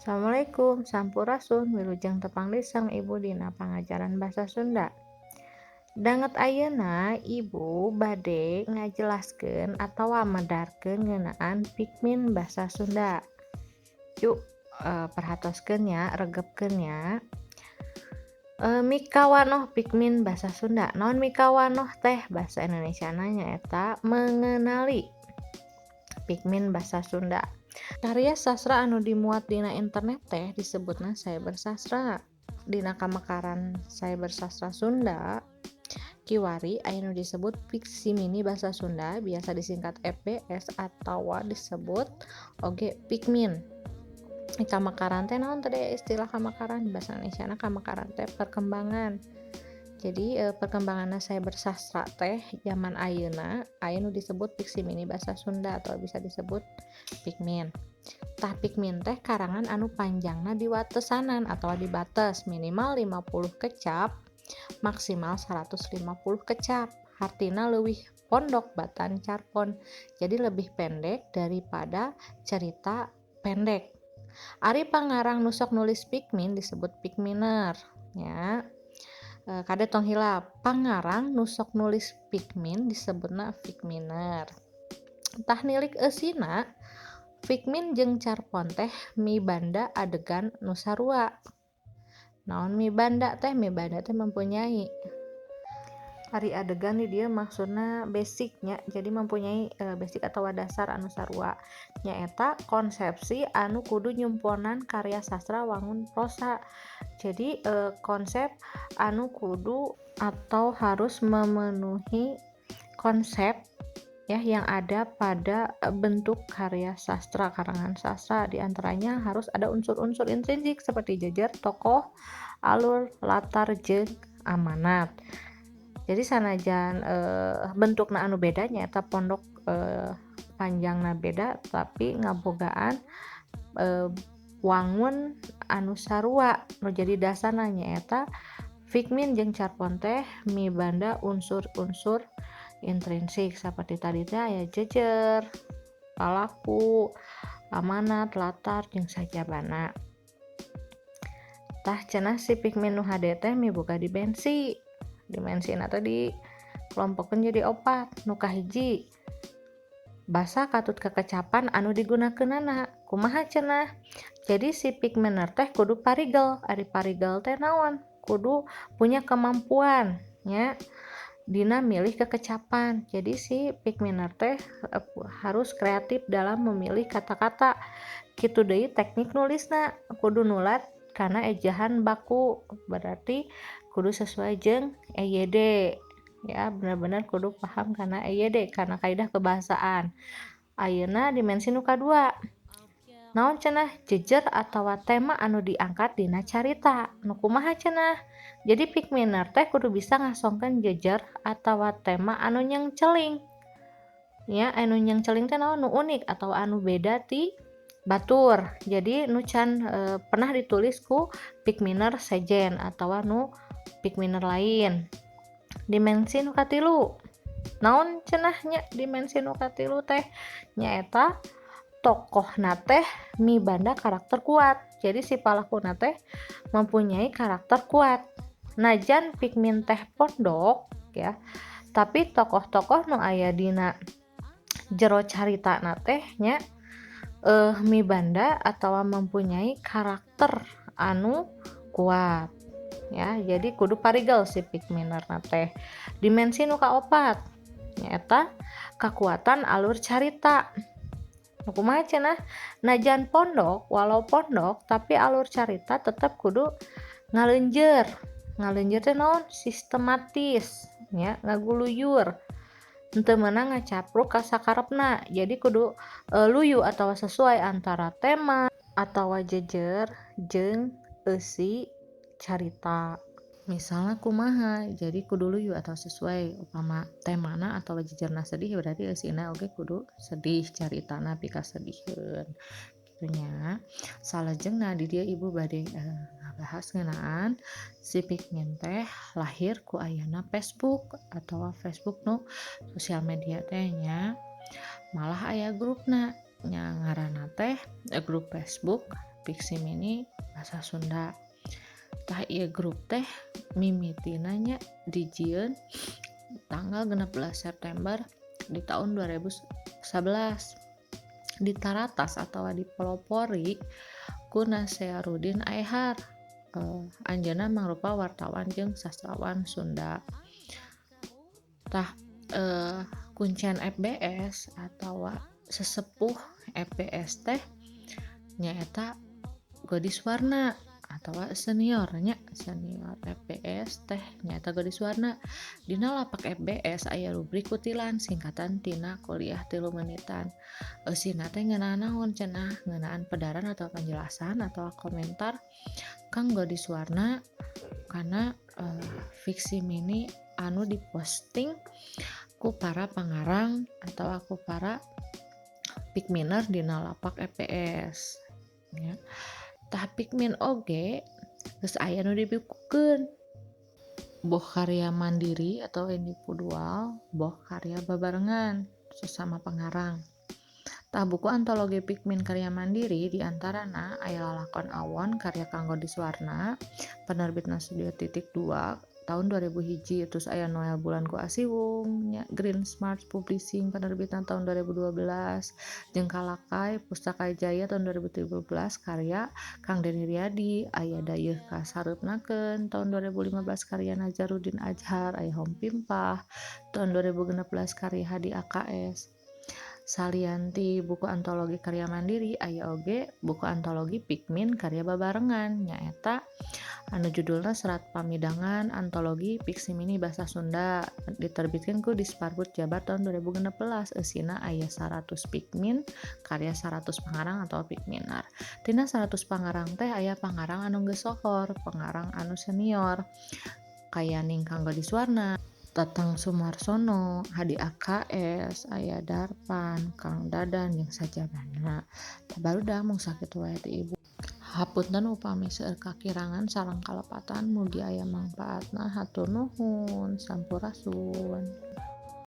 Assalamualaikum, sampurasun, wilujeng tepang liseng Ibu dina pangajaran basa Sunda. Danget ayeuna Ibu bade ngajelaskeun atawa medarkeun ngeunaan pikmin basa Sunda. Yuk, perhatoskeun nya, regepkeun nya. Mikawanoh pikmin basa Sunda. Naon mikawanoh teh? Basa Indonesiana nyaeta mengenali pikmin basa Sunda. Karya sastra anu dimuat dina internet teh disebutna cybersastra. Dina kamakaran cybersastra Sunda kiwari aya nu disebut fiksi mini basa Sunda biasa disingkat FBS atawa disebut oge pikmin. Kamakaran teh naon tadi istilah kamakaran di bahasa Indonesia kamakaran teh perkembangan. Jadi perkembangan cybersastra teh zaman ayeuna aya nu disebut fiksi mini basa Sunda atau bisa disebut pikmin. Tah pikmin teh karangan anu panjangna diwatesanan atau dibates minimal 50 kecap maksimal 150 kecap. Artina leuwih pondok batan carpon. Jadi lebih pendek daripada cerita pendek. Ari pangarang nu sok nulis pikmin disebut pikminer nya. Kade tong hilap, pangarang nu sok nulis pikmin disebutna pikminer. Tah nilik eusina pikmin jeung carpon teh mibanda adegan nu sarua. Naon mibanda teh? Mibanda teh mempunyai ari adegan di dieu maksudna basicnya, jadi mempunyai basic atau dasar anu sarua nyaeta konsepsi anu kudu nyumponan karya sastra wangun prosa. Jadi konsep anu kudu atau harus memenuhi konsep ya yang ada pada bentuk karya sastra karangan sastra. Diantaranya harus ada unsur-unsur intrinsik seperti jejer, tokoh, alur, latar, jeung amanat. Jadi sanajan bentukna anu beda nyaeta pondok panjangna beda tapi ngabogaan wangun anu sarua nu jadi dasarna nyaeta pikmin jeung carpon teh mibanda unsur-unsur intrinsik seperti tadi teh aya jejer, palaku, amanat, latar, jeung sajabana. Tah cenah si pikmin nu hade teh miboga dimensina teh dikelompokkeun jadi 4. Nu kahiji basa katut kekecapan anu digunakeunana. Kumaha cenah? Jadi si pikminer teh kudu parigel. Ari parigel teh naon? Kudu punya kemampuan nya dina milih kekecapan. Jadi si pikminer teh harus kreatif dalam memilih kata-kata. Kitu deui teknik nulisna, kudu nulat kana ejahan baku. Berarti kudu sesuai jeung EYD ya, benar-benar kudu paham kana EYD kana kaidah kebahasaan. Ayeuna dimensi nu kadua naon cenah? Jejer atawa tema anu diangkat dina carita. Nu kumaha cenah? Jadi pikminer teh kudu bisa ngasongkeun jejer atawa tema anu nyengceling ya. Anu nyengceling teh naon? Nu unik atau anu beda ti batur. Jadi nu can pernah ditulis ku pikminer sejen atawa nu pikminer lain. Dimensi nu katilu naon cenah nya? Dimensi nu katilu teh nyaeta tokohna teh mibanda karakter kuat. Jadi si palakuna teh mempunyai karakter kuat. Najan pikmin teh pondok ya, tapi tokoh-tokoh nu aya dina jero caritana teh nya mibanda atawa mempunyai karakter anu kuat ya. Jadi kudu parigel si pikminerna teh. Dimensi nu kaopat nyaeta kekuatan alur carita. Nu kumaha cenah? Najan pondok, walau pondok tapi alur carita tetep kudu ngaleunjeur. Ngaleunjeur teh naon? Sistematis nya, ngaguluyur. Henteu meunang ngacapruk ka sakarepna. Jadi kudu luyu atawa sesuai antara tema atawa jejer jeung eusi carita. Misalnya kumaha? Jadi kudu luyu atau sesuai upama temana atau jejerna sedih berarti eusina oge kudu sedih caritana pika sedihkeun kitu nya. Salajengna di dieu Ibu bade ngabahas ngeunaan si pikmin teh lahir ku ayana Facebook atawa Facebook nu sosial media teh nya. Malah aya grupna nya ngaranna teh grup Facebook fiksi mini bahasa Sunda. Tah ieu grup teh mimitina nya dijieun tanggal 16 September di tahun 2011 di Taratas atau di Pelopori ku Nasearudin Aihar. Anjeunna mangrupa wartawan jeung sastrawan Sunda. Tah kuncian FBS atau sesepuh FBS teh nyaeta Godis Warna atau senior FBS teh nyaeta Godis Warna. Dina lapak FBS aya rubrik kutilan singkatan tina kuliah 3 menitan. Eusina teh ngeunaan naon cenah, ngeunaan pedaran atau penjelasan atau komentar Kang Godis Warna karena fiksi mini anu diposting ku para pangarang atau aku para pikminer dina lapak FBS ya. Tah pikmin oge geus aya nu dibukukeun boh karya mandiri atau individual, boh karya babarengan sesama pengarang. Tah buku antologi pikmin karya mandiri diantarana aya Lalakon Awon karya Kang Godis Warna penerbitna Studio Titik 2 tahun 2001, terus aya Noel Bulan Ku Asiwung nya Green Smart Publishing penerbitan tahun 2012, jeung Kalakai Pustaka Jaya tahun 2017 karya Kang Deni Riyadi, aya Dayeuh Ka Sareupnakeun tahun 2015 karya Nazarudin Ajhar, aya Hom Pimpah tahun 2016 karya Hadi AKS. Salianti buku antologi karya mandiri aya oge buku antologi pikmin karya babarengan nyaeta anu judulna Serat Pamidangan Antologi Fiksi Mini Basa Sunda diterbitkeun ku Disparbud Jabar tahun 2016. Eusina aya 100 pikmin karya 100 pangarang atau pikminar. Tina 100 pangarang teh aya pangarang anu geus sohor, pangarang anu senior kaya ning Kang Godis Warna, Tatang Sumarsono, Hadi AKS, aya Darpan, Kang Dadan jeung sajabana. Barudak mung sakitu wae ti Ibu. Hapunten upami seueur kakirangan sareng kalepatan mugi aya mangpaatna. Hatur nuhun, sampurasun.